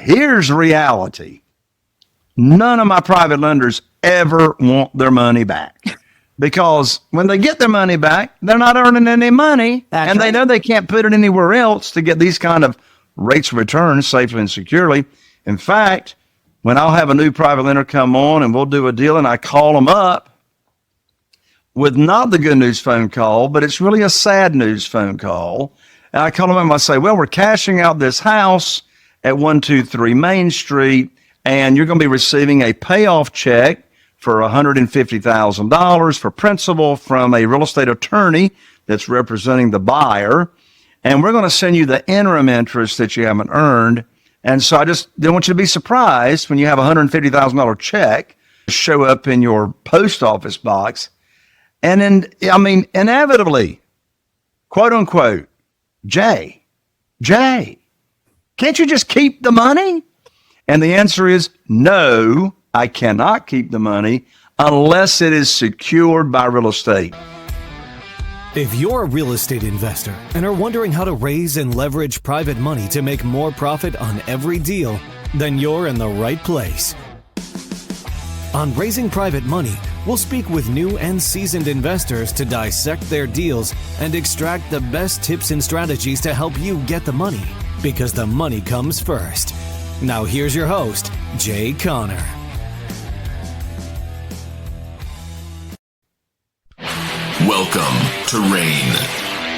here's reality. None of my private lenders ever want their money back. Because when they get their money back, they're not earning any money. That's right. They know they can't put it anywhere else to get these kind of rates of return safely and securely. In fact, when I'll have a new private lender come on and we'll do a deal and I call them up with not the good news phone call, but it's really a sad news phone call. And I call them up and I say, well, we're cashing out this house at 123 Main Street, and you're going to be receiving a payoff check for $150,000 for principal from a real estate attorney that's representing the buyer. And we're going to send you the interim interest that you haven't earned. And so I just don't want you to be surprised when you have a $150,000 check show up in your post office box. And then, inevitably, quote unquote, Jay, can't you just keep the money? And the answer is no. I cannot keep the money unless it is secured by real estate. If you're a real estate investor and are wondering how to raise and leverage private money to make more profit on every deal, then you're in the right place. On Raising Private Money, we'll speak with new and seasoned investors to dissect their deals and extract the best tips and strategies to help you get the money, because the money comes first. Now here's your host, Jay Conner. Welcome to RAIN,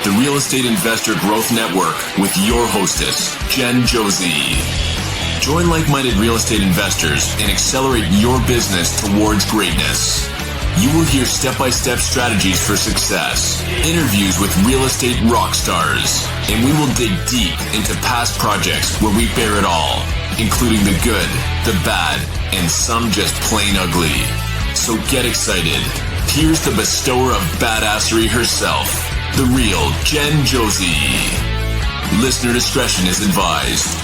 the Real Estate Investor Growth Network with your hostess, Jen Josie. Join like-minded real estate investors and accelerate your business towards greatness. You will hear step-by-step strategies for success, interviews with real estate rock stars, and we will dig deep into past projects where we bear it all, including the good, the bad, and some just plain ugly. So get excited. Here's the bestower of badassery herself, the real Jen Josie. Listener discretion is advised.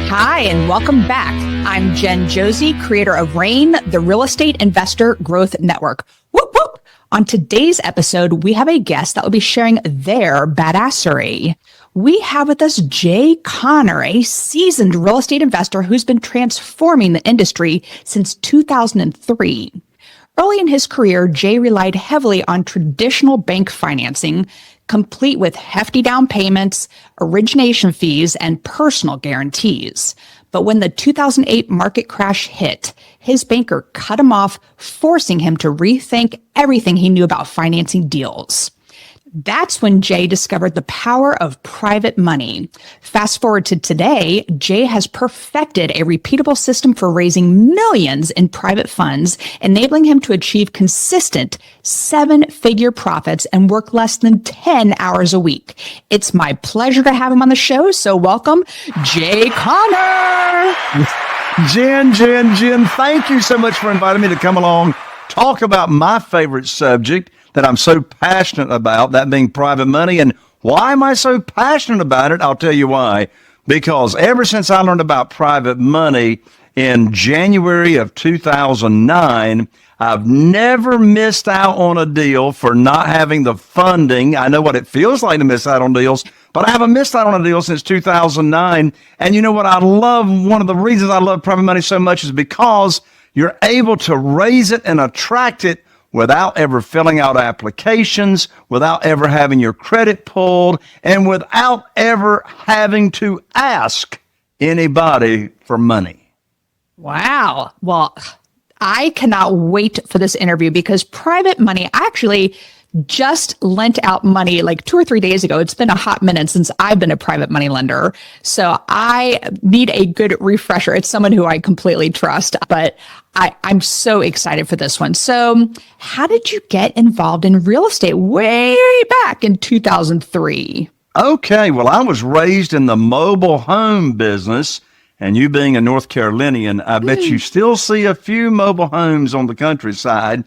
Hi, and welcome back. I'm Jen Josie, creator of RAIN, the Real Estate Investor Growth Network. Whoop, whoop. On today's episode, we have a guest that will be sharing their badassery. We have with us Jay Conner, a seasoned real estate investor who's been transforming the industry since 2003. Early in his career, Jay relied heavily on traditional bank financing, complete with hefty down payments, origination fees, and personal guarantees. But when the 2008 market crash hit, his banker cut him off, forcing him to rethink everything he knew about financing deals. That's when Jay discovered the power of private money. Fast forward to today, Jay has perfected a repeatable system for raising millions in private funds, enabling him to achieve consistent 7-figure profits and work less than 10 hours a week. It's my pleasure to have him on the show, so welcome, Jay Conner. Jen, thank you so much for inviting me to come along, talk about my favorite subject that I'm so passionate about, that being private money. And why am I so passionate about it? I'll tell you why. Because ever since I learned about private money in January of 2009, I've never missed out on a deal for not having the funding. I know what it feels like to miss out on deals, but I haven't missed out on a deal since 2009. And you know what I love? One of the reasons I love private money so much is because you're able to raise it and attract it without ever filling out applications, without ever having your credit pulled, and without ever having to ask anybody for money. Wow. Well, I cannot wait for this interview because private money, I actually just lent out money like 2 or 3 days ago. It's been a hot minute since I've been a private money lender. So I need a good refresher. It's someone who I completely trust, but I'm so excited for this one. So how did you get involved in real estate way back in 2003? Okay, well, I was raised in the mobile home business, and you being a North Carolinian, I bet you still see a few mobile homes on the countryside.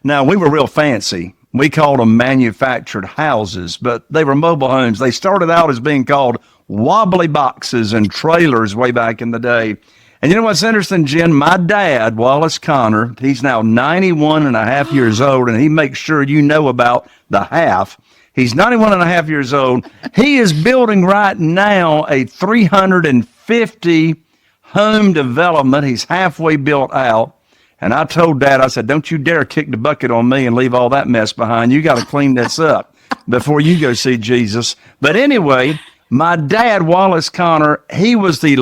Now, we were real fancy. We called them manufactured houses, but they were mobile homes. They started out as being called wobbly boxes and trailers way back in the day. And you know what's interesting, Jen? My dad, Wallace Conner, he's now 91 and a half years old, and he makes sure you know about the half. He's 91 and a half years old. He is building right now a 350 home development. He's halfway built out. And I told Dad, I said, don't you dare kick the bucket on me and leave all that mess behind. You got to clean this up before you go see Jesus. But anyway, my dad, Wallace Connor, he was the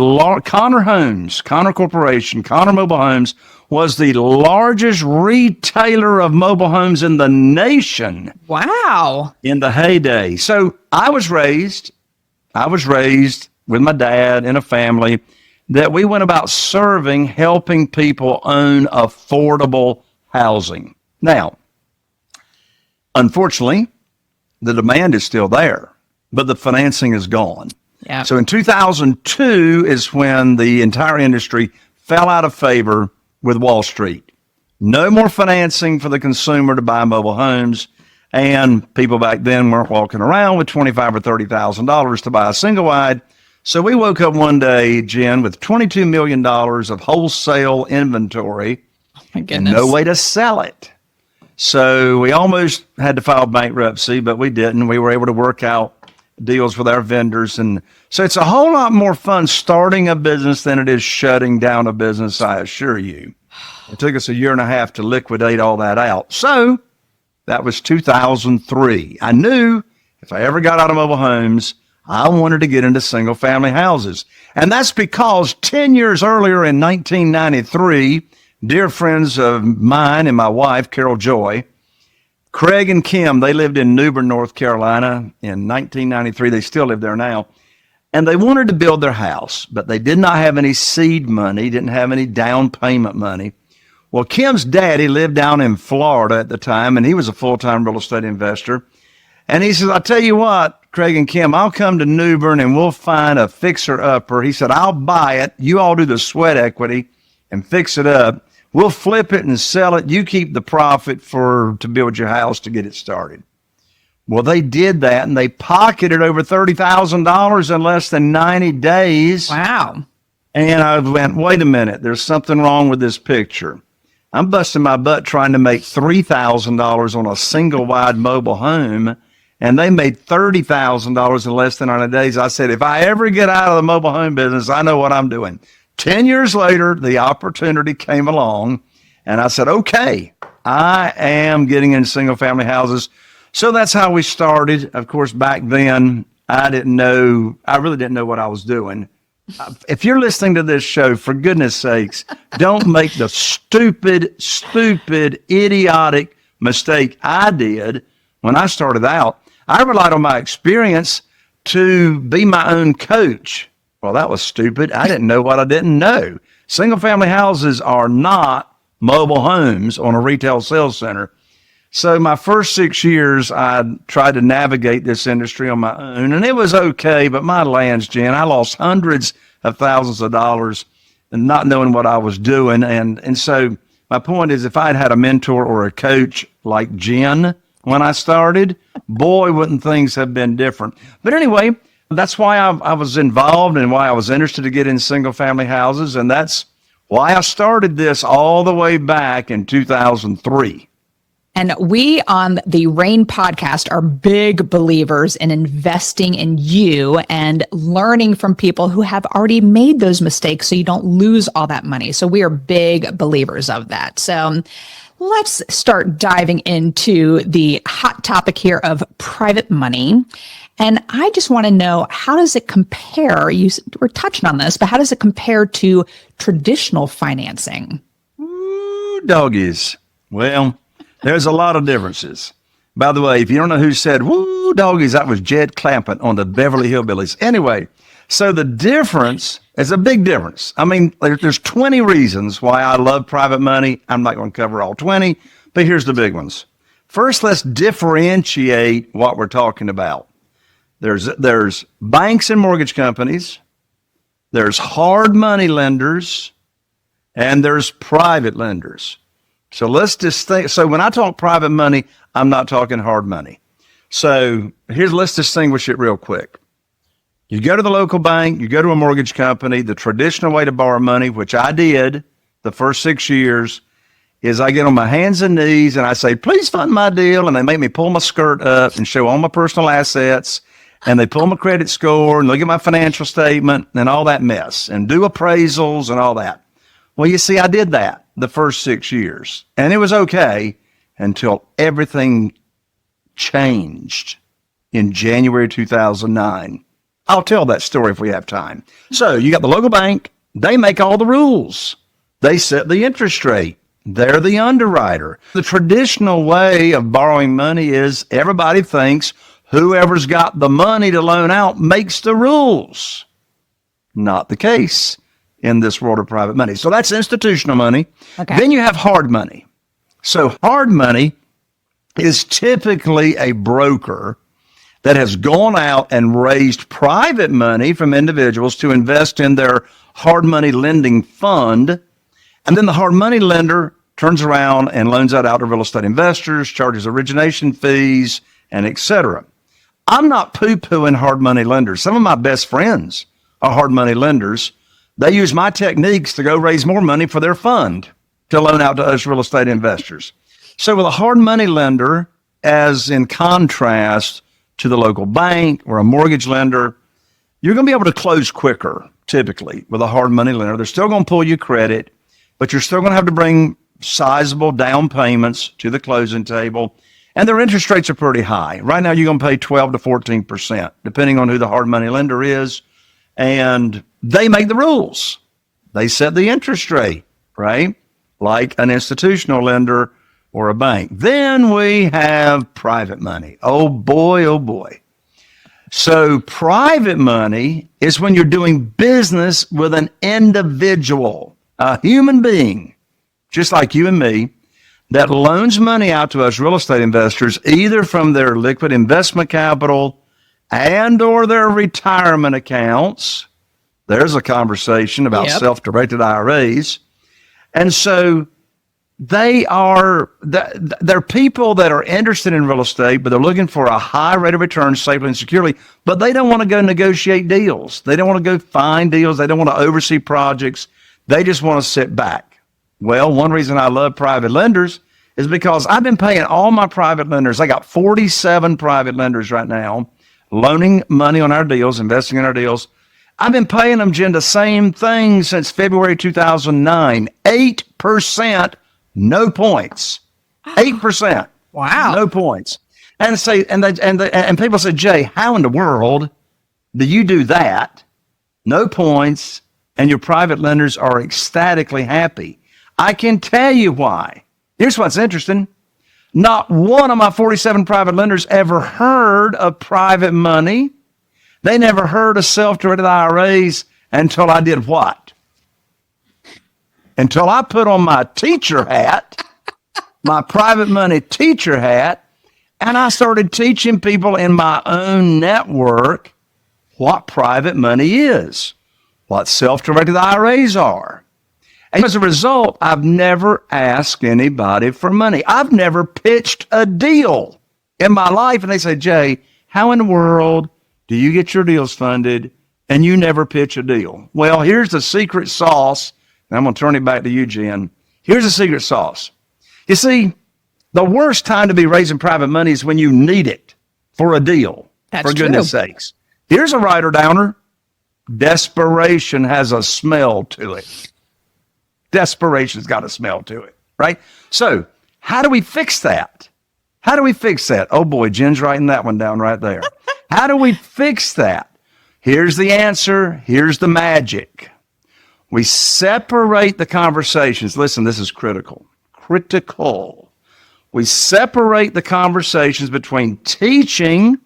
Connor Homes, Connor Corporation, Connor Mobile Homes, was the largest retailer of mobile homes in the nation. Wow. In the heyday. So I was raised with my dad in a family that we went about serving, helping people own affordable housing. Now, unfortunately, the demand is still there, but the financing is gone. Yeah. So in 2002 is when the entire industry fell out of favor with Wall Street. No more financing for the consumer to buy mobile homes, and people back then weren't walking around with $25,000 or $30,000 to buy a single wide. So we woke up one day, Jen, with $22 million of wholesale inventory and no way to sell it. So we almost had to file bankruptcy, but we didn't. We were able to work out deals with our vendors. And so it's a whole lot more fun starting a business than it is shutting down a business, I assure you. It took us a year and a half to liquidate all that out. So that was 2003. I knew if I ever got out of mobile homes, I wanted to get into single family houses. And that's because 10 years earlier in 1993, dear friends of mine and my wife, Carol Joy, Craig and Kim, they lived in New Bern, North Carolina in 1993. They still live there now. And they wanted to build their house, but they did not have any seed money, didn't have any down payment money. Well, Kim's daddy lived down in Florida at the time, and he was a full-time real estate investor. And he says, I'll tell you what, Craig and Kim, I'll come to New Bern and we'll find a fixer-upper. He said, I'll buy it. You all do the sweat equity and fix it up. We'll flip it and sell it. You keep the profit to build your house to get it started. Well, they did that, and they pocketed over $30,000 in less than 90 days. Wow. And I went, wait a minute, there's something wrong with this picture. I'm busting my butt trying to make $3,000 on a single-wide mobile home, and they made $30,000 in less than 90 days. I said, if I ever get out of the mobile home business, I know what I'm doing. 10 years later, the opportunity came along, and I said, okay, I am getting in single-family houses. So that's how we started. Of course, back then, I really didn't know what I was doing. If you're listening to this show, for goodness sakes, don't make the stupid, idiotic mistake I did when I started out. I relied on my experience to be my own coach. Well, that was stupid. I didn't know what I didn't know. Single family houses are not mobile homes on a retail sales center. So my first 6 years, I tried to navigate this industry on my own, and it was okay, but my lands, Jen, I lost hundreds of thousands of dollars and not knowing what I was doing. And so my point is, if I'd had a mentor or a coach like Jen when I started, boy, wouldn't things have been different. But anyway, that's why I was involved and why I was interested to get in single family houses. And that's why I started this all the way back in 2003. And we on the RAIN podcast are big believers in investing in you and learning from people who have already made those mistakes so you don't lose all that money. So we are big believers of that. So let's start diving into the hot topic here of private money. And I just want to know, how does it compare? We're touching on this, but how does it compare to traditional financing? Ooh, doggies. Well, there's a lot of differences. By the way, if you don't know who said, woo, doggies, that was Jed Clampett on the Beverly Hillbillies. Anyway, so the difference is a big difference. I mean, there's 20 reasons why I love private money. I'm not going to cover all 20, but here's the big ones. First, let's differentiate what we're talking about. There's banks and mortgage companies, there's hard money lenders, and there's private lenders. So let's just think. So when I talk private money, I'm not talking hard money. So let's distinguish it real quick. You go to the local bank, you go to a mortgage company, the traditional way to borrow money, which I did the first 6 years, is I get on my hands and knees and I say, please fund my deal. And they make me pull my skirt up and show all my personal assets. And they pull my credit score and look at my financial statement and all that mess and do appraisals and all that. Well, you see, I did that the first 6 years and it was okay until everything changed in January 2009. I'll tell that story if we have time. So you got the local bank. They make all the rules. They set the interest rate. They're the underwriter. The traditional way of borrowing money is everybody thinks whoever's got the money to loan out makes the rules. Not the case in this world of private money. So that's institutional money. Okay. Then you have hard money. So hard money is typically a broker that has gone out and raised private money from individuals to invest in their hard money lending fund. And then the hard money lender turns around and loans that out to real estate investors, charges origination fees, and et cetera. I'm not poo-pooing hard money lenders. Some of my best friends are hard money lenders. They use my techniques to go raise more money for their fund to loan out to us real estate investors. So with a hard money lender, as in contrast to the local bank or a mortgage lender, you're going to be able to close quicker, typically, with a hard money lender. They're still going to pull you credit, but you're still going to have to bring sizable down payments to the closing table. And their interest rates are pretty high. Right now, you're going to pay 12 to 14%, depending on who the hard money lender is. And they make the rules. They set the interest rate, right? Like an institutional lender or a bank. Then we have private money. Oh boy, oh boy. So private money is when you're doing business with an individual, a human being, just like you and me, that loans money out to us real estate investors, either from their liquid investment capital and or their retirement accounts. There's a conversation about self-directed IRAs. And so they're people that are interested in real estate, but they're looking for a high rate of return safely and securely, but they don't want to go negotiate deals. They don't want to go find deals. They don't want to oversee projects. They just want to sit back. Well, one reason I love private lenders is because I've been paying all my private lenders. I got 47 private lenders right now, loaning money on our deals, investing in our deals. I've been paying them, Jen, the same thing since February 2009, 8%, no points, 8%. Wow. No points. And people say, Jay, how in the world do you do that? No points, and your private lenders are ecstatically happy. I can tell you why. Here's what's interesting. Not one of my 47 private lenders ever heard of private money. They never heard of self-directed IRAs until I did what? Until I put on my teacher hat, my private money teacher hat, and I started teaching people in my own network what private money is, what self-directed IRAs are. And as a result, I've never asked anybody for money. I've never pitched a deal in my life. And they say, Jay, how in the world do you get your deals funded and you never pitch a deal? Well, here's the secret sauce. And I'm going to turn it back to you, Jen. Here's the secret sauce. You see, the worst time to be raising private money is when you need it for a deal. That's for goodness sakes. Here's a writer downer. Desperation has a smell to it. Desperation's got a smell to it, right? So how do we fix that? How do we fix that? Oh boy, Jen's writing that one down right there. How do we fix that? Here's the answer. Here's the magic. We separate the conversations. Listen, this is critical. Critical. We separate the conversations between teaching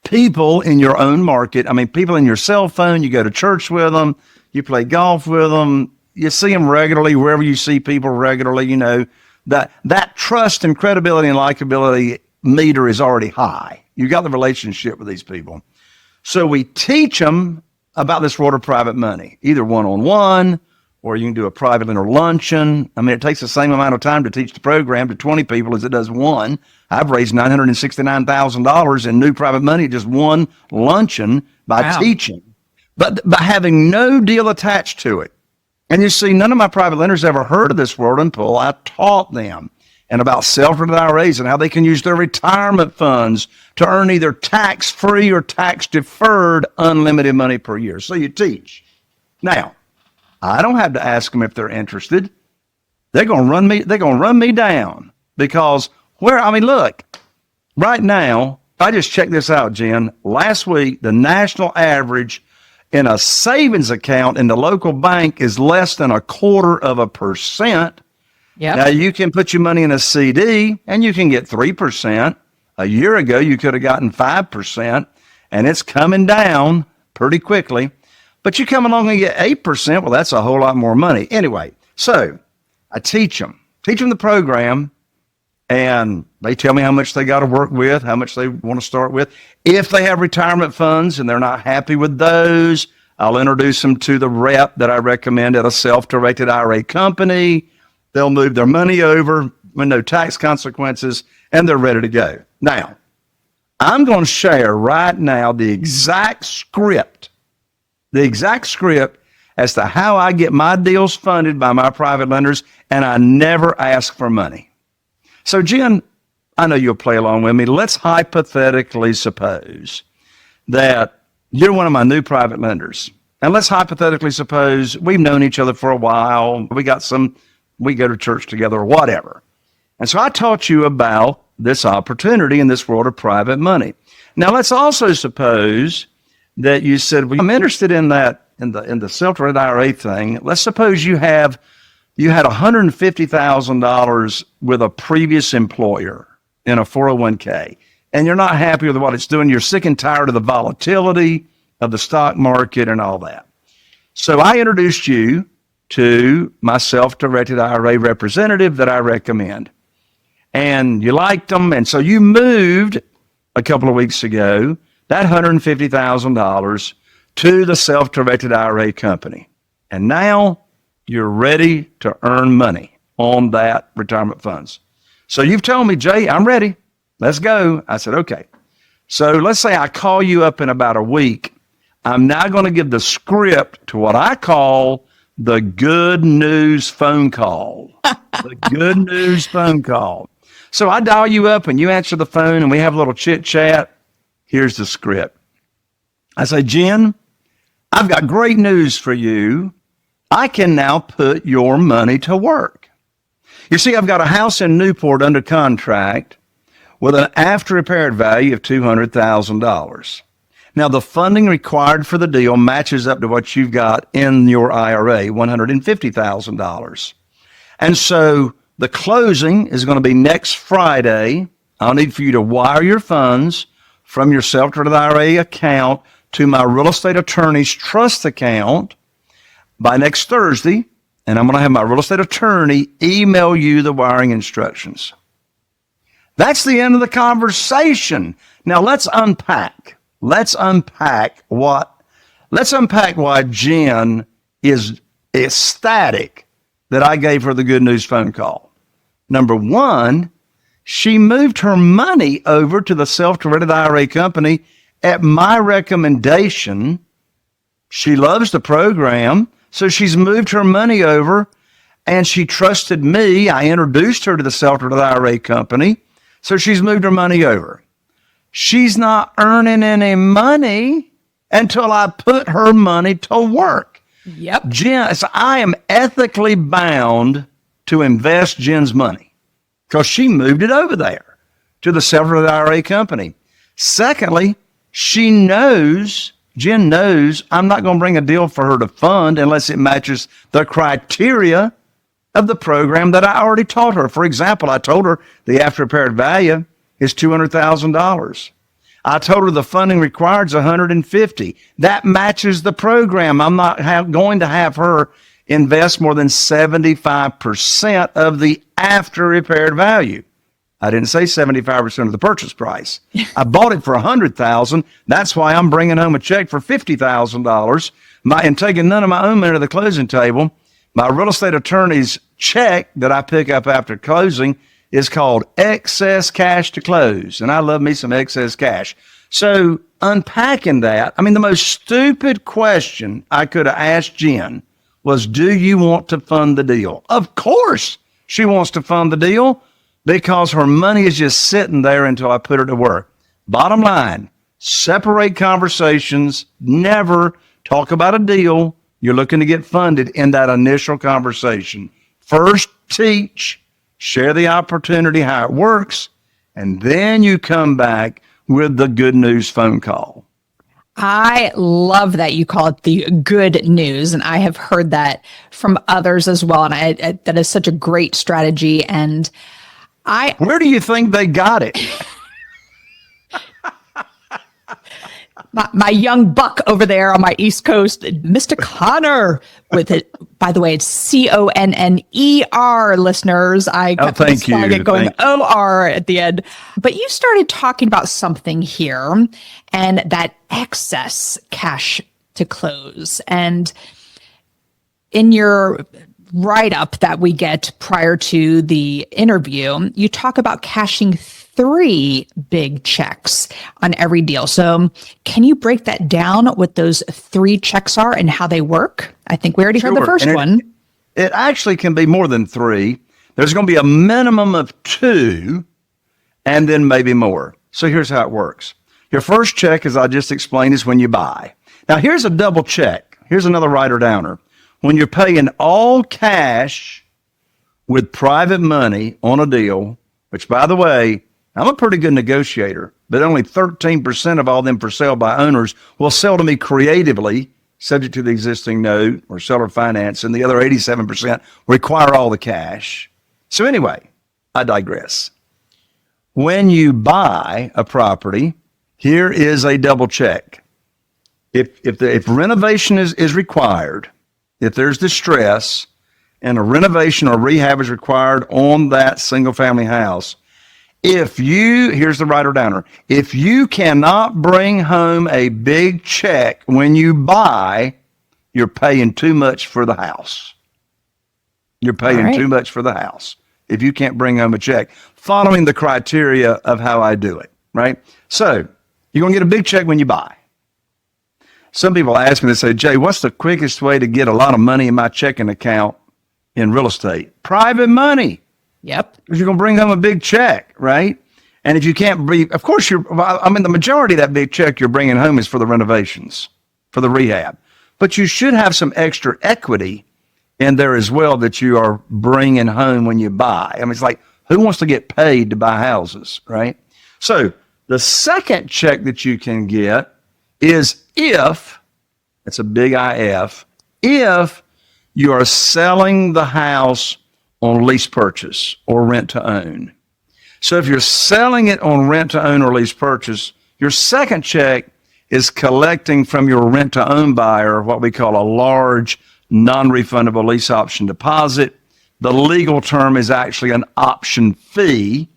people in your own market. I mean, people in your cell phone, you go to church with them, you play golf with them, you see them regularly, wherever you see people regularly, you know, that trust and credibility and likability meter is already high. You got the relationship with these people. So we teach them about this world of private money, either one-on-one, or you can do a private lender luncheon. I mean, it takes the same amount of time to teach the program to 20 people as it does one. I've raised $969,000 in new private money, just one luncheon by teaching, but by having no deal attached to it. And you see, none of my private lenders ever heard of this word until I taught them and about self-directed IRAs and how they can use their retirement funds to earn either tax-free or tax-deferred unlimited money per year. So you teach. Now, I don't have to ask them if they're interested. They're going to run me down because look, right now, I just checked this out, Jen. Last week, the national average in a savings account in the local bank is less than 0.25%. Yep. Now, you can put your money in a CD and you can get 3%. A year ago, you could have gotten 5%, and it's coming down pretty quickly. But you come along and get 8%, well, that's a whole lot more money. Anyway, so I teach them the program, and they tell me how much they got to work with, how much they want to start with. If they have retirement funds and they're not happy with those, I'll introduce them to the rep that I recommend at a self-directed IRA company. They'll move their money over with no tax consequences, and they're ready to go. Now, I'm going to share right now the exact script as to how I get my deals funded by my private lenders, and I never ask for money. So, Jen, I know you'll play along with me. Let's hypothetically suppose that you're one of my new private lenders. And let's hypothetically suppose we've known each other for a while. We go to church together or whatever. And so I taught you about this opportunity in this world of private money. Now, let's also suppose that you said, well, I'm interested in that, in the self-directed IRA thing. Let's suppose you had $150,000 with a previous employer in a 401k, and you're not happy with what it's doing. You're sick and tired of the volatility of the stock market and all that. So I introduced you to my self-directed IRA representative that I recommend. And you liked them, and so you moved a couple of weeks ago that $150,000 to the self-directed IRA company. And now you're ready to earn money on that retirement funds. So you've told me, Jay, I'm ready. Let's go. I said, okay. So let's say I call you up in about a week. I'm now going to give the script to what I call the good news phone call. The good news phone call. So I dial you up and you answer the phone and we have a little chit chat. Here's the script. I say, Jen, I've got great news for you. I can now put your money to work. You see, I've got a house in Newport under contract with an after repaired value of $200,000. Now, the funding required for the deal matches up to what you've got in your IRA, $150,000. And so the closing is going to be next Friday. I'll need for you to wire your funds from your self-directed IRA account to my real estate attorney's trust account by next Thursday. And I'm going to have my real estate attorney email you the wiring instructions. That's the end of the conversation. Now let's unpack. Let's unpack why Jen is ecstatic that I gave her the good news phone call. Number one, she moved her money over to the self-directed IRA company at my recommendation. She loves the program, so she's moved her money over, and she trusted me. I introduced her to the self-directed IRA company, so she's moved her money over. She's not earning any money until I put her money to work. Yep. Jen, so I am ethically bound to invest Jen's money because she moved it over there to the self-directed IRA company. Secondly, Jen knows I'm not going to bring a deal for her to fund unless it matches the criteria of the program that I already taught her. For example, I told her the after repaired value is $200,000. I told her the funding required is $150,000. That matches the program. I'm not going to have her invest more than 75% of the after repaired value. I didn't say 75% of the purchase price. I bought it for $100,000. That's why I'm bringing home a check for $50,000 and taking none of my own money to the closing table. My real estate attorney's check that I pick up after closing is called excess cash to close. And I love me some excess cash. So unpacking that, the most stupid question I could have asked Jen was, do you want to fund the deal? Of course she wants to fund the deal because her money is just sitting there until I put her to work. Bottom line, separate conversations. Never talk about a deal you're looking to get funded in that initial conversation. First, teach, share the opportunity, how it works, and then you come back with the good news phone call. I love that you call it the good news, and I have heard that from others as well. And I that is such a great strategy. And where do you think they got it? My young buck over there on my East Coast, Mr. Connor, with it. By the way, it's Conner, listeners. I kept thank you. it going OR at the end. But you started talking about something here, and that excess cash to close. And in your write-up that we get prior to the interview, you talk about cashing 3 big checks on every deal. So can you break that down, what those 3 checks are and how they work? I think we already heard the first one. It actually can be more than 3. There's going to be a minimum of 2 and then maybe more. So here's how it works. Your first check, as I just explained, is when you buy. Now here's a double check. Here's another writer downer. When you're paying all cash with private money on a deal, which by the way, I'm a pretty good negotiator, but only 13% of all them for sale by owners will sell to me creatively, subject to the existing note or seller finance, and the other 87% require all the cash. So anyway, I digress. When you buy a property, here is a double check. If renovation is required, if there's distress and a renovation or rehab is required on that single family house, here's the writer downer, if you cannot bring home a big check when you buy, you're paying too much for the house. You're paying too much for the house if you can't bring home a check, following the criteria of how I do it, right? So you're going to get a big check when you buy. Some people ask me, they say, Jay, what's the quickest way to get a lot of money in my checking account in real estate? Private money. Yep. Because you're going to bring home a big check, right? And if you can't of course, the majority of that big check you're bringing home is for the renovations, for the rehab. But you should have some extra equity in there as well that you are bringing home when you buy. I mean, it's like, who wants to get paid to buy houses, right? So the second check that you can get is if, it's a big IF, if you are selling the house on lease purchase or rent to own. So if you're selling it on rent to own or lease purchase, your second check is collecting from your rent to own buyer what we call a large non-refundable lease option deposit. The legal term is actually an option fee.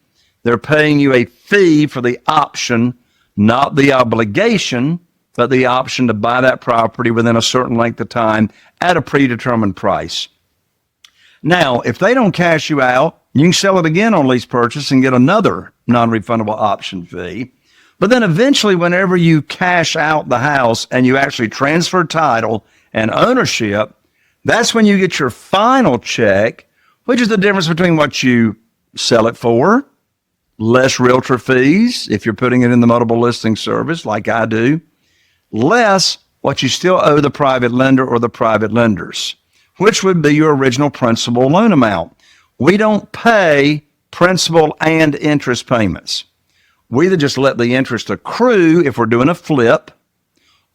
They're paying you a fee for the option, not the obligation, but the option to buy that property within a certain length of time at a predetermined price. Now, if they don't cash you out, you can sell it again on lease purchase and get another non-refundable option fee. But then eventually, whenever you cash out the house and you actually transfer title and ownership, that's when you get your final check, which is the difference between what you sell it for, less realtor fees if you're putting it in the multiple listing service like I do, less what you still owe the private lender or the private lenders, which would be your original principal loan amount. We don't pay principal and interest payments. We either just let the interest accrue if we're doing a flip,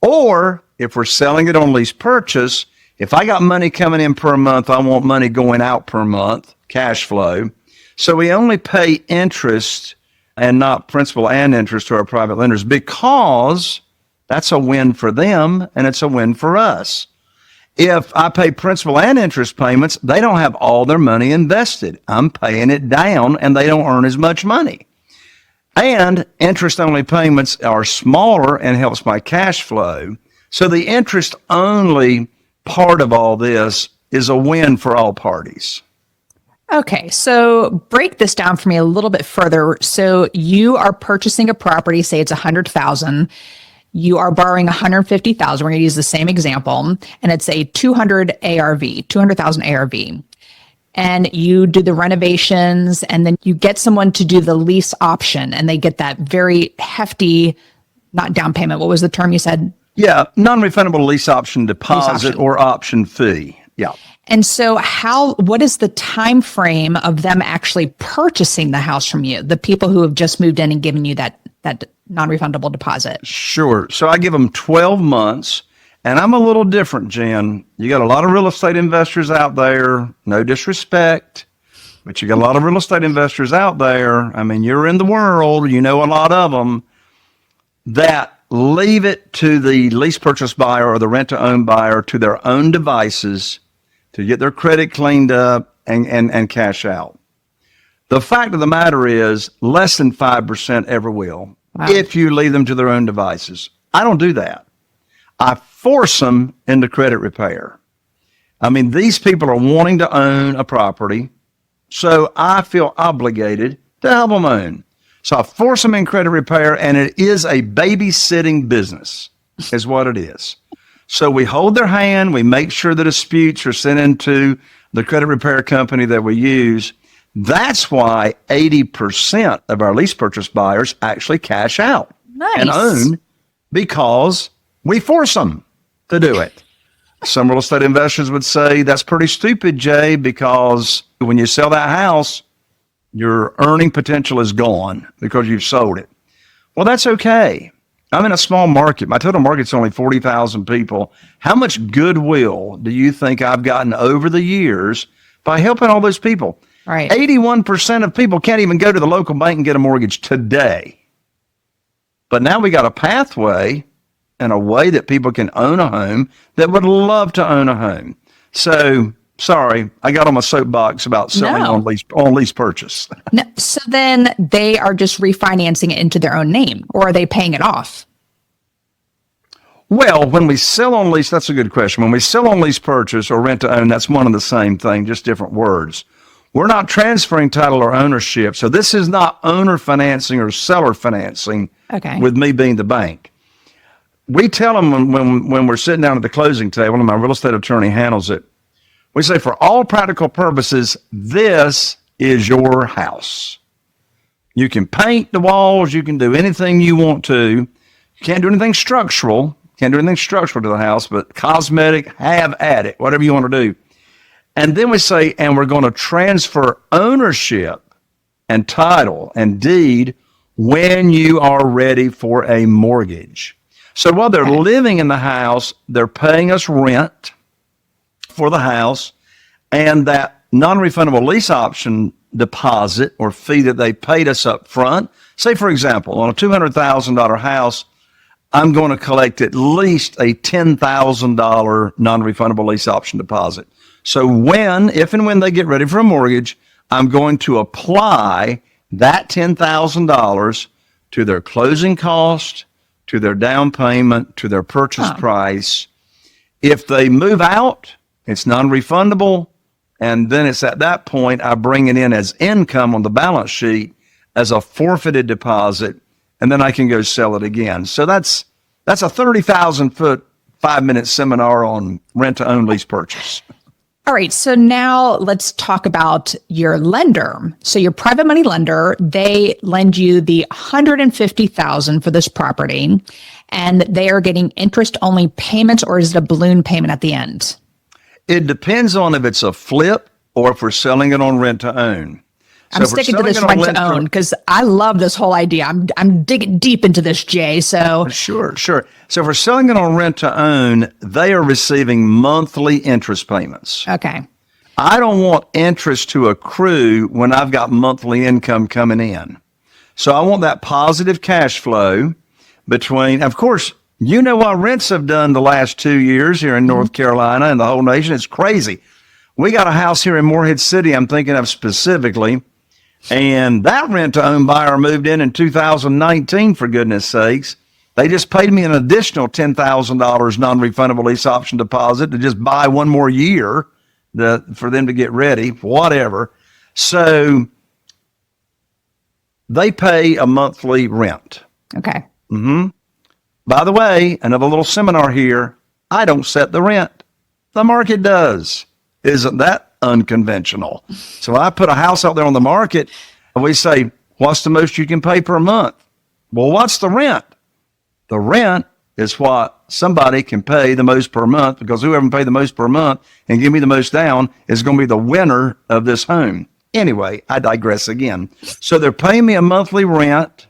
or if we're selling it on lease purchase, if I got money coming in per month, I want money going out per month, cash flow. So we only pay interest and not principal and interest to our private lenders because that's a win for them and it's a win for us. If I pay principal and interest payments, they don't have all their money invested. I'm paying it down and they don't earn as much money. And interest-only payments are smaller and helps my cash flow. So the interest-only part of all this is a win for all parties. Okay, so break this down for me a little bit further. So you are purchasing a property, say it's $100,000. you are borrowing 150,000. We're going to use the same example, and it's a 200,000 ARV. And you do the renovations, and then you get someone to do the lease option, and they get that very hefty, not down payment. What was the term you said? Yeah, non-refundable lease option deposit or option fee. Yeah. And so what is the time frame of them actually purchasing the house from you? The people who have just moved in and given you that non-refundable deposit? Sure. So I give them 12 months, and I'm a little different, Jen. You got a lot of real estate investors out there, no disrespect, but you got a lot of real estate investors out there. I mean, you're in the world, you know a lot of them, that leave it to the lease purchase buyer or the rent-to-own buyer to their own devices to get their credit cleaned up and cash out. The fact of the matter is less than 5% ever will. Wow. If you leave them to their own devices. I don't do that. I force them into credit repair. I mean, these people are wanting to own a property, so I feel obligated to help them own. So I force them in credit repair, and it is a babysitting business, is what it is. So we hold their hand, we make sure the disputes are sent into the credit repair company that we use. That's why 80% of our lease purchase buyers actually cash out and own, because we force them to do it. Some real estate investors would say that's pretty stupid, Jay, because when you sell that house, your earning potential is gone because you've sold it. Well, that's okay. I'm in a small market. My total market's only 40,000 people. How much goodwill do you think I've gotten over the years by helping all those people? Right. 81% of people can't even go to the local bank and get a mortgage today. But now we got a pathway and a way that people can own a home that would love to own a home. So, sorry, I got on my soapbox about selling on lease purchase. No, so then they are just refinancing it into their own name, or are they paying it off? Well, when we sell on lease, that's a good question. When we sell on lease purchase or rent to own, that's one and the same thing, just different words. We're not transferring title or ownership. So this is not owner financing or seller financing with me being the bank. We tell them when we're sitting down at the closing table, and my real estate attorney handles it, we say, for all practical purposes, this is your house. You can paint the walls. You can do anything you want to. You can't do anything structural. Can't do anything structural to the house, but cosmetic, have at it, whatever you want to do. And then we say, and we're going to transfer ownership and title and deed when you are ready for a mortgage. So while they're living in the house, they're paying us rent for the house, and that non-refundable lease option deposit or fee that they paid us up front. Say, for example, on a $200,000 house, I'm going to collect at least a $10,000 non-refundable lease option deposit. So if and when they get ready for a mortgage, I'm going to apply that $10,000 to their closing cost, to their down payment, to their purchase price. If they move out, it's non-refundable, and then it's at that point I bring it in as income on the balance sheet as a forfeited deposit, and then I can go sell it again. So that's a 30,000-foot, 5-minute seminar on rent-to-own lease purchase. All right, so now let's talk about your lender. So your private money lender, they lend you the $150,000 for this property, and they are getting interest-only payments, or is it a balloon payment at the end? It depends on if it's a flip or if we're selling it on rent to own. I'm sticking to this rent to own because I love this whole idea. I'm digging deep into this, Jay. So sure. So if we're selling it on rent to own, they are receiving monthly interest payments. Okay. I don't want interest to accrue when I've got monthly income coming in. So I want that positive cash flow between, of course, you know what rents have done the last 2 years here in North Carolina and the whole nation. It's crazy. We got a house here in Morehead City I'm thinking of specifically, and that rent-to-own buyer moved in 2019, for goodness sakes. They just paid me an additional $10,000 non-refundable lease option deposit to just buy one more year for them to get ready, whatever. So they pay a monthly rent. Okay. Mm-hmm. By the way, another little seminar here. I don't set the rent. The market does. Isn't that unconventional? So I put a house out there on the market and we say, what's the most you can pay per month? Well, what's the rent? The rent is what somebody can pay the most per month, because whoever can pay the most per month and give me the most down is going to be the winner of this home. Anyway, I digress again. So they're paying me a monthly rent.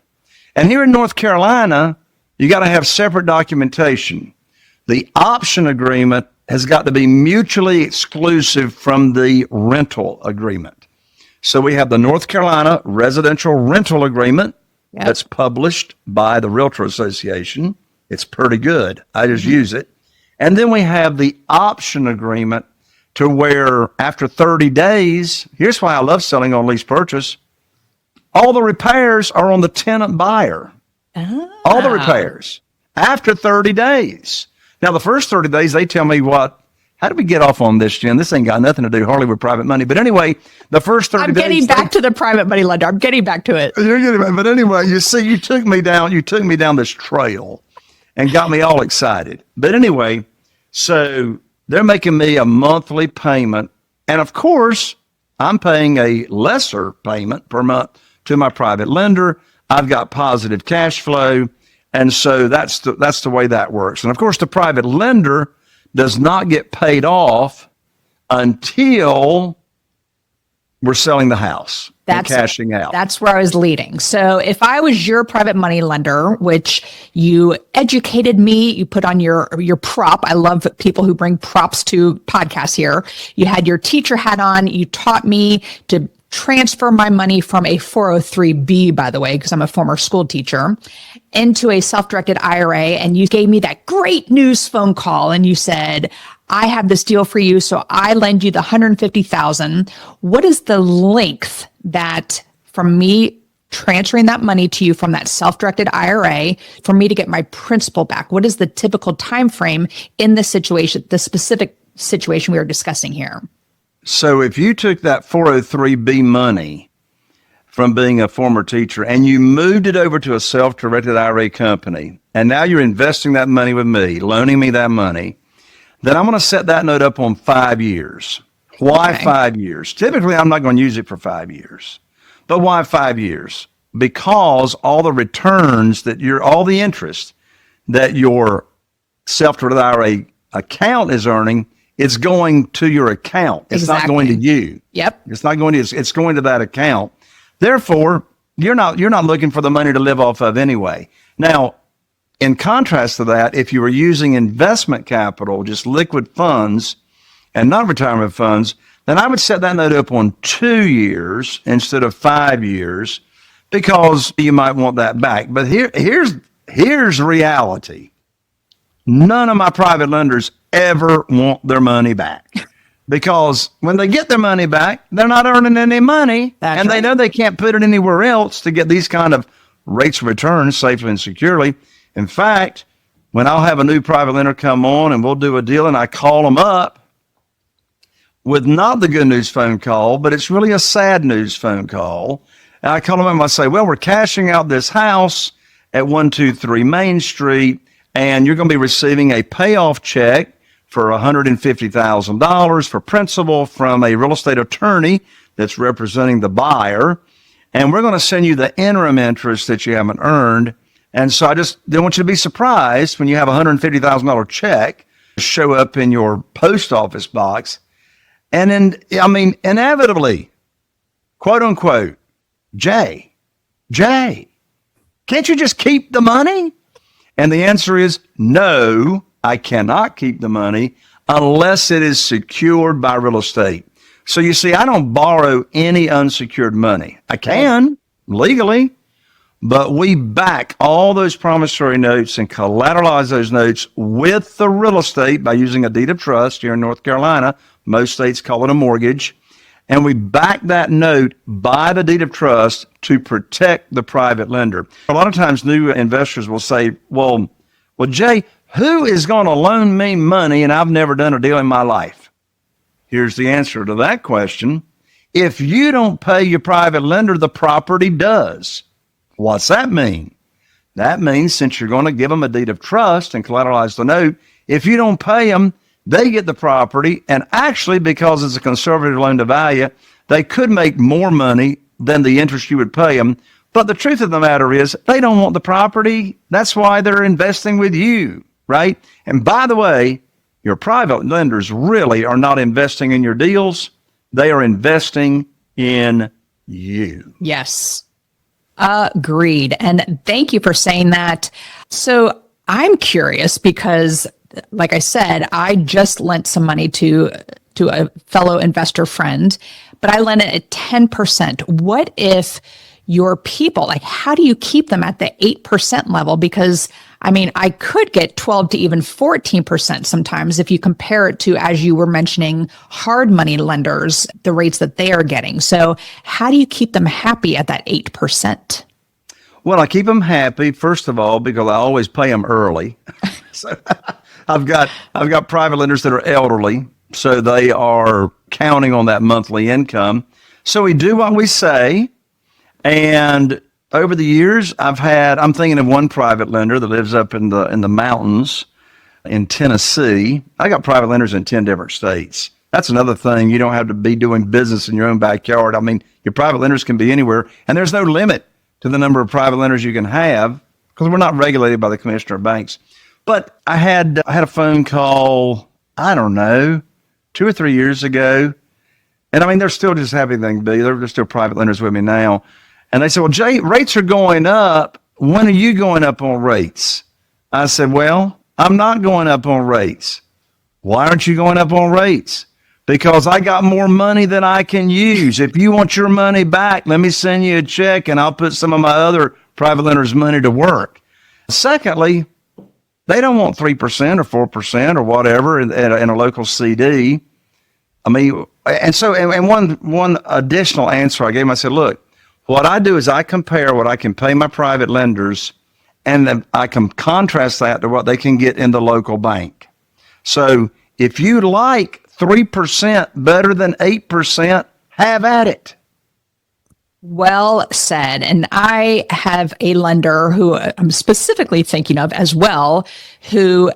And here in North Carolina, you got to have separate documentation. The option agreement has got to be mutually exclusive from the rental agreement. So we have the North Carolina Residential Rental Agreement that's published by the Realtor Association. It's pretty good. I just use it. And then we have the option agreement, to where after 30 days, here's why I love selling on lease purchase, all the repairs are on the tenant buyer. All the repairs after 30 days. Now, the first 30 days, they tell me how did we get off on this, Jen? This ain't got nothing to do hardly with private money. But anyway, the first 30 days. I'm getting back to the private money lender. I'm getting back to it. You're getting back. But anyway, you see, you took me down this trail and got me all excited. But anyway, so they're making me a monthly payment. And of course, I'm paying a lesser payment per month to my private lender. I've got positive cash flow. And so that's the way that works. And of course, the private lender does not get paid off until we're selling the house and cashing out. That's where I was leading. So if I was your private money lender, which you educated me, you put on your prop. I love people who bring props to podcasts here. You had your teacher hat on. You taught me to transfer my money from a 403B, by the way, because I'm a former school teacher, into a self-directed IRA. And you gave me that great news phone call and you said, I have this deal for you. So I lend you the $150,000. What is the length that from me transferring that money to you from that self-directed IRA for me to get my principal back? What is the typical time frame in this situation, the specific situation we are discussing here? So if you took that 403B money from being a former teacher and you moved it over to a self-directed IRA company, and now you're investing that money with me, loaning me that money, then I'm going to set that note up on 5 years. Why 5 years? Typically, I'm not going to use it for 5 years. But why 5 years? Because all the returns all the interest that your self-directed IRA account is earning, it's going to your account. It's not going to you. Yep. It's not going to, it's going to that account. Therefore, you're not looking for the money to live off of anyway. Now, in contrast to that, if you were using investment capital, just liquid funds and not retirement funds, then I would set that note up on 2 years instead of 5 years, because you might want that back. But here's reality. None of my private lenders ever want their money back, because when they get their money back, they're not earning any money. That's right. They know they can't put it anywhere else to get these kind of rates of return safely and securely. In fact, when I'll have a new private lender come on and we'll do a deal and I call them up with not the good news phone call, but it's really a sad news phone call. And I call them up and I say, well, we're cashing out this house at 123 Main Street, and you're going to be receiving a payoff check for $150,000 for principal from a real estate attorney that's representing the buyer. And we're going to send you the interim interest that you haven't earned. And so I just don't want you to be surprised when you have a $150,000 check show up in your post office box. And then, inevitably, quote unquote, Jay, can't you just keep the money? And the answer is no, I cannot keep the money unless it is secured by real estate. So you see, I don't borrow any unsecured money. I can legally, but we back all those promissory notes and collateralize those notes with the real estate by using a deed of trust here in North Carolina. Most states call it a mortgage. And we back that note by the deed of trust to protect the private lender. A lot of times new investors will say, well, Jay, who is going to loan me money and I've never done a deal in my life? Here's the answer to that question. If you don't pay your private lender, the property does. What's that mean? That means since you're going to give them a deed of trust and collateralize the note, if you don't pay them, they get the property. And actually, because it's a conservative loan to value, they could make more money than the interest you would pay them. But the truth of the matter is they don't want the property. That's why they're investing with you, right? And by the way, your private lenders really are not investing in your deals. They are investing in you. Yes. Agreed. And thank you for saying that. So I'm curious because, like I said, I just lent some money to a fellow investor friend, but I lent it at 10%. What if your people, like, how do you keep them at the 8% level? Because I mean, I could get 12 to even 14% sometimes if you compare it to, as you were mentioning, hard money lenders, the rates that they are getting. So how do you keep them happy at that 8%? Well, I keep them happy, first of all, because I always pay them early. So I've got private lenders that are elderly, so they are counting on that monthly income. So we do what we say. And over the years, I'm thinking of one private lender that lives up in the mountains in Tennessee. I got private lenders in 10 different states. That's another thing. You don't have to be doing business in your own backyard. I mean, your private lenders can be anywhere, and there's no limit to the number of private lenders you can have because we're not regulated by the Commissioner of Banks. But I had a phone call, I don't know, 2 or 3 years ago. And I mean, they're still just happy they can be. They're still private lenders with me now. And they said, well, Jay, rates are going up. When are you going up on rates? I said, well, I'm not going up on rates. Why aren't you going up on rates? Because I got more money than I can use. If you want your money back, let me send you a check and I'll put some of my other private lenders' money to work. Secondly, they don't want 3% or 4% or whatever in a local CD. I mean, and one additional answer I gave them, I said, look, what I do is I compare what I can pay my private lenders and then I can contrast that to what they can get in the local bank. So if you like 3% better than 8%, have at it. Well said. And I have a lender who I'm specifically thinking of as well, who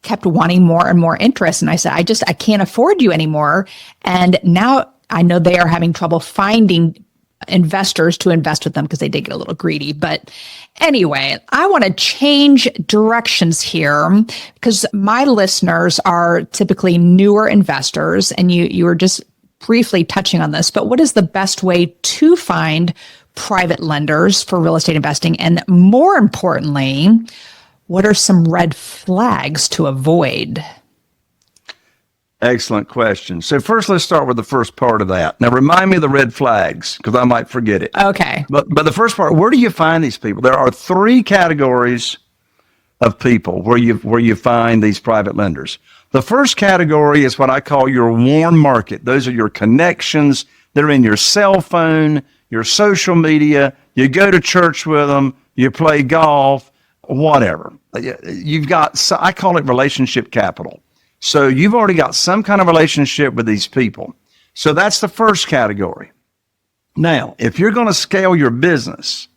kept wanting more and more interest. And I said, I can't afford you anymore. And now I know they are having trouble finding investors to invest with them because they did get a little greedy. But anyway, I want to change directions here because my listeners are typically newer investors, and you were just briefly touching on this, but what is the best way to find private lenders for real estate investing? And more importantly, what are some red flags to avoid? Excellent question. So first, let's start with the first part of that. Now, remind me of the red flags because I might forget it. Okay. But the first part, where do you find these people? There are 3 categories of people where you find these private lenders. The first category is what I call your warm market. Those are your connections. They're in your cell phone, your social media. You go to church with them. You play golf, whatever. You've got, I call it relationship capital. So you've already got some kind of relationship with these people. So that's the first category. Now, if you're going to scale your business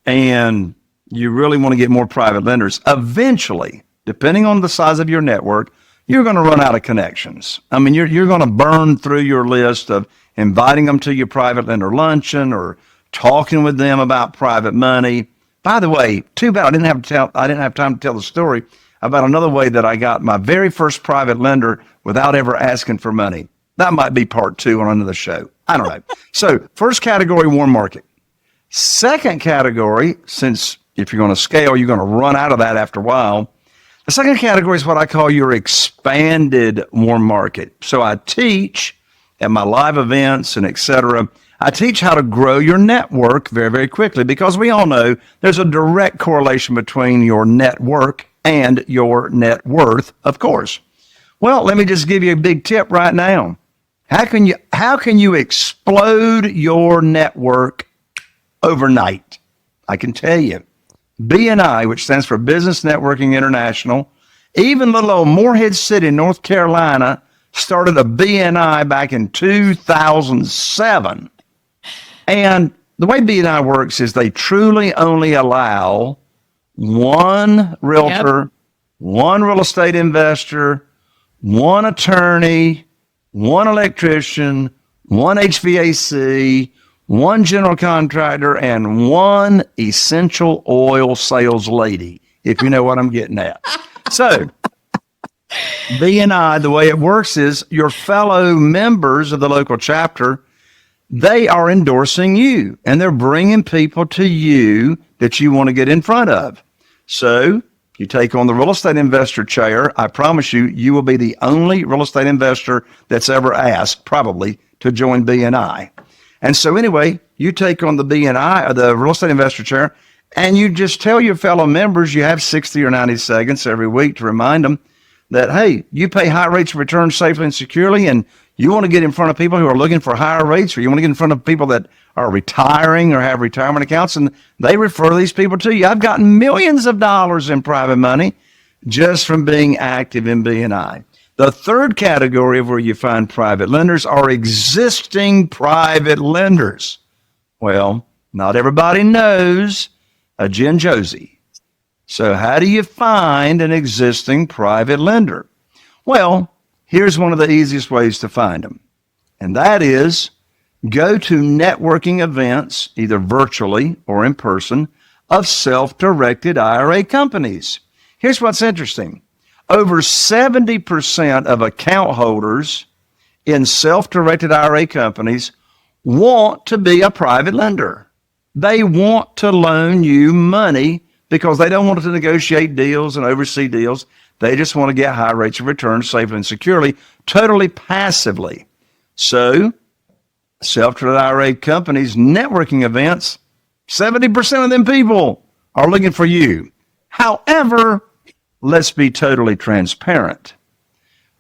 and you really want to get more private lenders, eventually, depending on the size of your network, you're going to run out of connections. I mean, you're going to burn through your list of inviting them to your private lender luncheon or talking with them about private money. By the way, too bad I didn't have time to tell the story about another way that I got my very first private lender without ever asking for money. That might be part 2 on another show. I don't know. So first category, warm market. Second category, since if you're going to scale, you're going to run out of that after a while. The second category is what I call your expanded warm market. So I teach at my live events and et cetera, I teach how to grow your network very, very quickly because we all know there's a direct correlation between your network and your net worth, of course. Well, let me just give you a big tip right now. How can you explode your network overnight? I can tell you. BNI, which stands for Business Networking International, even little old Morehead City, North Carolina, started a BNI back in 2007. And the way BNI works is they truly only allow one realtor, one real estate investor, one attorney, one electrician, one HVAC, one general contractor, and one essential oil sales lady, if you know what I'm getting at. So, BNI, the way it works is your fellow members of the local chapter, they are endorsing you, and they're bringing people to you that you want to get in front of. So, you take on the real estate investor chair. I promise you, you will be the only real estate investor that's ever asked, probably, to join BNI. And so anyway, you take on the BNI, or the real estate investor chair, and you just tell your fellow members, you have 60 or 90 seconds every week to remind them that, hey, you pay high rates of return safely and securely, and you want to get in front of people who are looking for higher rates, or you want to get in front of people that are retiring or have retirement accounts, and they refer these people to you. I've gotten millions of dollars in private money just from being active in BNI. The third category of where you find private lenders are existing private lenders. Well, not everybody knows a Jen Josie. So how do you find an existing private lender? Well, here's one of the easiest ways to find them. And that is go to networking events, either virtually or in person, of self-directed IRA companies. Here's what's interesting. Over 70% of account holders in self-directed IRA companies want to be a private lender. They want to loan you money because they don't want to negotiate deals and oversee deals. They just want to get high rates of return safely and securely, totally passively. So, self-directed IRA companies, networking events, 70% of them people are looking for you. However, let's be totally transparent.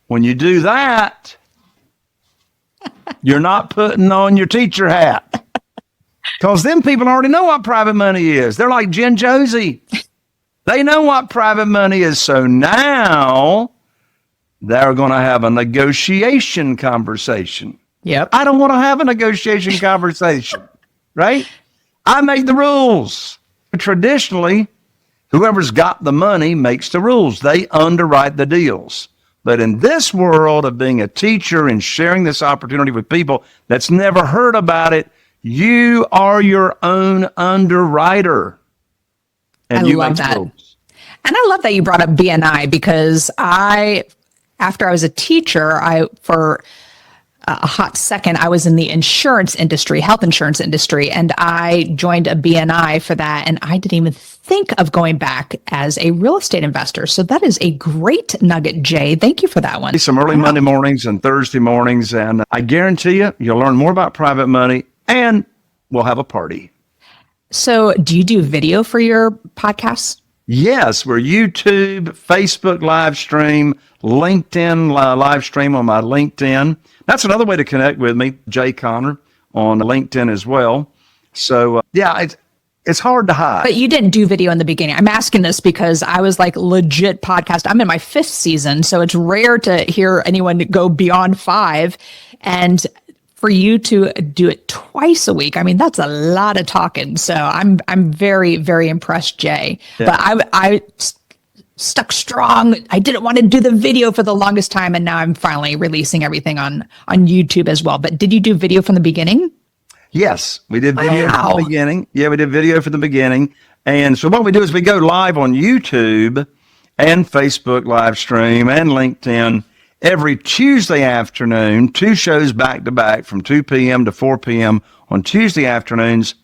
When you do that, you're not putting on your teacher hat. Because them people already know what private money is. They're like Jen Josie. They know what private money is. So now they're going to have a negotiation conversation. Yep. I don't want to have a negotiation conversation, right? I make the rules. Traditionally, whoever's got the money makes the rules. They underwrite the deals. But in this world of being a teacher and sharing this opportunity with people that's never heard about it, you are your own underwriter. And you love make that. rules. And I love that you brought up BNI because after I was a teacher, for a hot second, I was in the insurance industry, health insurance industry, and I joined a BNI for that. And I didn't even think of going back as a real estate investor. So that is a great nugget, Jay. Thank you for that one. Some early Monday mornings and Thursday mornings. And I guarantee you'll learn more about private money and we'll have a party. So do you do video for your podcasts? Yes, we're YouTube, Facebook live stream, LinkedIn live stream on my LinkedIn. That's another way to connect with me, Jay Connor, on LinkedIn as well. So, it's hard to hide. But you didn't do video in the beginning. I'm asking this because I was like legit podcast. I'm in my 5th season, so it's rare to hear anyone go beyond 5. And for you to do it twice a week, I mean, that's a lot of talking. So I'm very, very impressed, Jay. Yeah. But I stuck strong. I didn't want to do the video for the longest time, and now I'm finally releasing everything on YouTube as well. But did you do video from the beginning? Yes, we did video from the beginning. Yeah, we did video from the beginning. And so what we do is we go live on YouTube and Facebook live stream and LinkedIn every Tuesday afternoon, 2 shows back to back from 2 p.m. to 4 p.m. on Tuesday afternoons.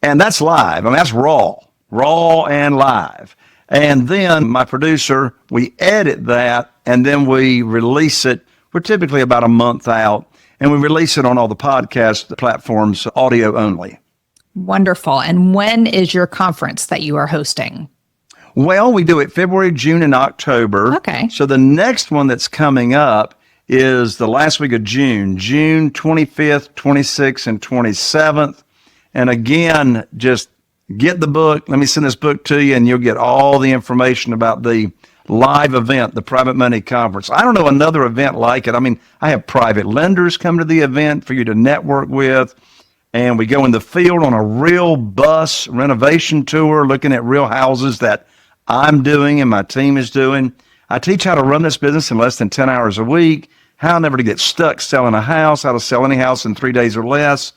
And that's live. I mean, that's raw and live. And then my producer, we edit that and then we release it. We're typically about a month out and we release it on all the podcast platforms, audio only. Wonderful. And when is your conference that you are hosting? Well, we do it February, June, and October. Okay. So the next one that's coming up is the last week of June 25th, 26th, and 27th. And again, just get the book. Let me send this book to you, and you'll get all the information about the live event, the Private Money Conference. I don't know another event like it. I mean, I have private lenders come to the event for you to network with. And we go in the field on a real bus renovation tour, looking at real houses that I'm doing and my team is doing. I teach how to run this business in less than 10 hours a week, how never to get stuck selling a house, how to sell any house in 3 days or less.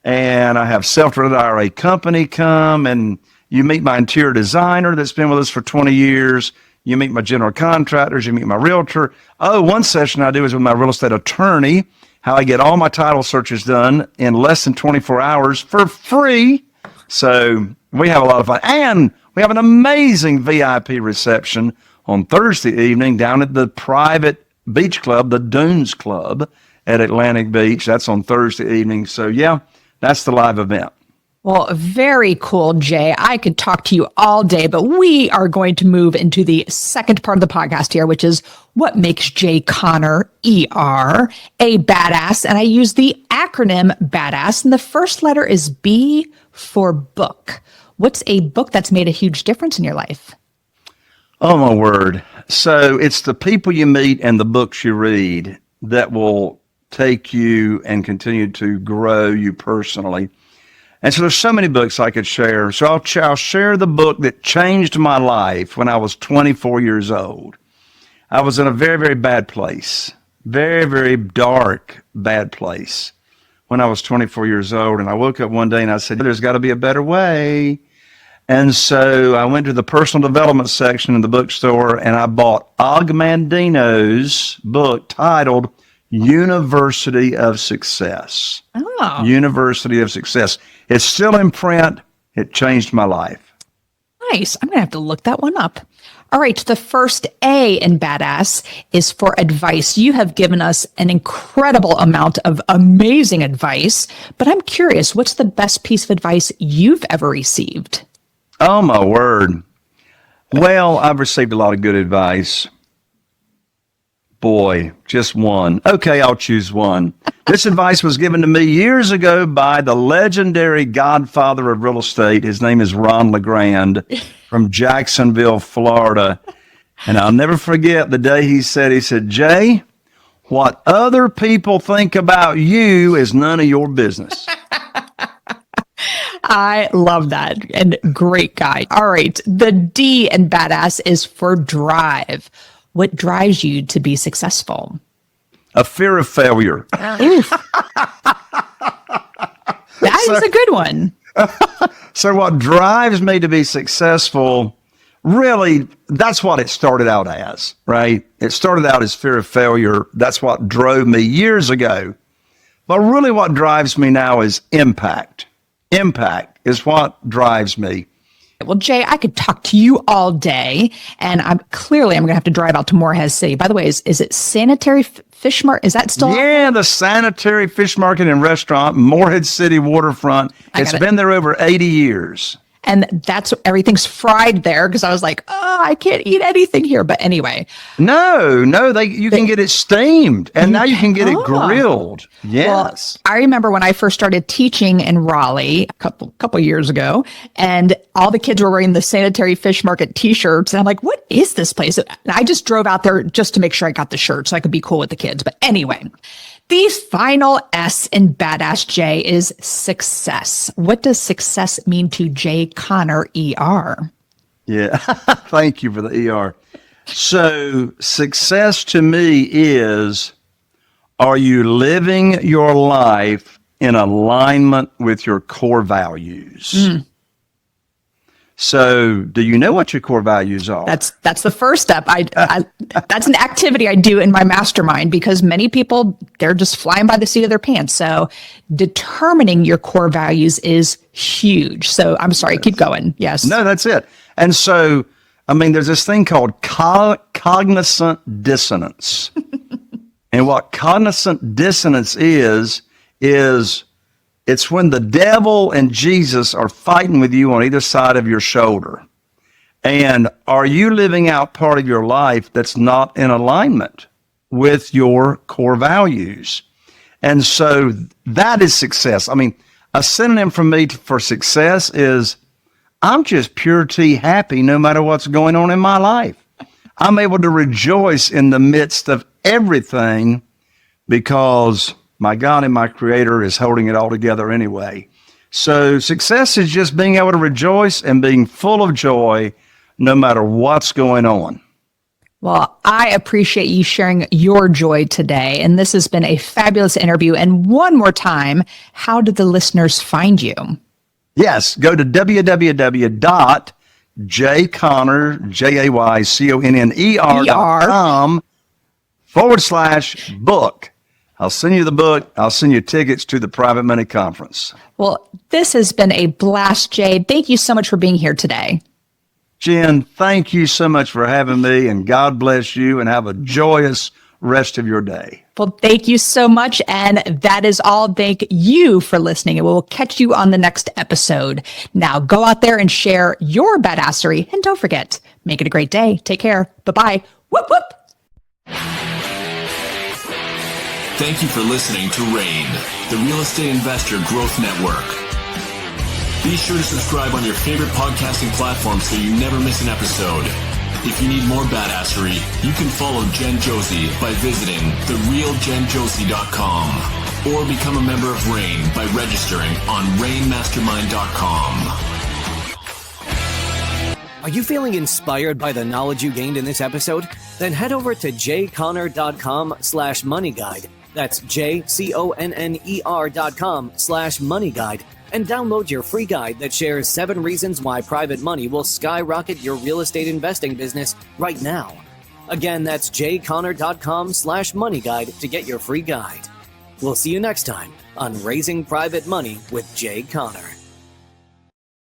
And I have self-directed IRA company come, and you meet my interior designer that's been with us for 20 years. You meet my general contractors. You meet my realtor. Oh, one session I do is with my real estate attorney, how I get all my title searches done in less than 24 hours for free. So we have a lot of fun. And we have an amazing VIP reception on Thursday evening down at the private beach club, the Dunes Club at Atlantic Beach. That's on Thursday evening. So yeah, that's the live event. Well, very cool, Jay. I could talk to you all day, but we are going to move into the second part of the podcast here, which is what makes Jay Conner, ER, a badass. And I use the acronym BADASS, and the first letter is B for book. What's a book that's made a huge difference in your life? Oh, my word. So it's the people you meet and the books you read that will take you and continue to grow you personally. And so there's so many books I could share. So I'll share the book that changed my life when I was 24 years old. I was in a very, very bad place, very, very dark, bad place when I was 24 years old. And I woke up one day and I said, there's got to be a better way. And so I went to the personal development section in the bookstore and I bought Og Mandino's book titled University of Success. Oh. University of Success. It's still in print. It changed my life. Nice. I'm going to have to look that one up. All right. The first A in badass is for advice. You have given us an incredible amount of amazing advice, but I'm curious, what's the best piece of advice you've ever received? Oh, my word. Well, I've received a lot of good advice. Boy, just one. Okay, I'll choose one. This advice was given to me years ago by the legendary godfather of real estate. His name is Ron LeGrand from Jacksonville, Florida. And I'll never forget the day he said, Jay, what other people think about you is none of your business. I love that. And great guy. All right. The D in badass is for drive. What drives you to be successful? A fear of failure. That is a good one. So what drives me to be successful, really, that's what it started out as, right? It started out as fear of failure. That's what drove me years ago. But really what drives me now is impact. Impact is what drives me. Well, Jay, I could talk to you all day, and I'm going to have to drive out to Morehead City. By the way, is it Sanitary Fish Market? Is that still? Yeah, the Sanitary Fish Market and Restaurant, Morehead City waterfront. It's been there over 80 years. And everything's fried there because I was like, oh, I can't eat anything here. But anyway. No, you can get it steamed and now you can get it grilled. Yes. Well, I remember when I first started teaching in Raleigh a couple years ago, and all the kids were wearing the Sanitary Fish Market t-shirts. And I'm like, what is this place? And I just drove out there just to make sure I got the shirt so I could be cool with the kids. But anyway, the final S in Badass J is success. What does success mean to Jay Conner, ER? Yeah, thank you for the ER. So success to me is, are you living your life in alignment with your core values? Mm. So do you know what your core values are? That's the first step. That's an activity I do in my mastermind because many people, they're just flying by the seat of their pants. So determining your core values is huge. So I'm sorry, keep going. Yes. No, that's it. And so, there's this thing called cognizant dissonance. And what cognizant dissonance is it's when the devil and Jesus are fighting with you on either side of your shoulder. And are you living out part of your life that's not in alignment with your core values? And so that is success. A synonym for me for success is I'm just pure T happy no matter what's going on in my life. I'm able to rejoice in the midst of everything because my God and my Creator is holding it all together anyway. So success is just being able to rejoice and being full of joy no matter what's going on. Well, I appreciate you sharing your joy today. And this has been a fabulous interview. And one more time, how do the listeners find you? Yes, go to jayconner.com/book. I'll send you the book. I'll send you tickets to the Private Money Conference. Well, this has been a blast, Jay. Thank you so much for being here today. Jen, thank you so much for having me, and God bless you, and have a joyous rest of your day. Well, thank you so much. And that is all. Thank you for listening. And we'll catch you on the next episode. Now go out there and share your badassery. And don't forget, make it a great day. Take care. Bye-bye. Whoop, whoop. Thank you for listening to RAIN, the Real Estate Investor Growth Network. Be sure to subscribe on your favorite podcasting platform so you never miss an episode. If you need more badassery, you can follow Jen Josie by visiting therealjenjosie.com or become a member of RAIN by registering on rainmastermind.com. Are you feeling inspired by the knowledge you gained in this episode? Then head over to jayconner.com/moneyguide. That's jayconner.com/moneyguide. And download your free guide that shares 7 reasons why private money will skyrocket your real estate investing business right now. Again, that's jayconner.com/moneyguide to get your free guide. We'll see you next time on Raising Private Money with Jay Conner.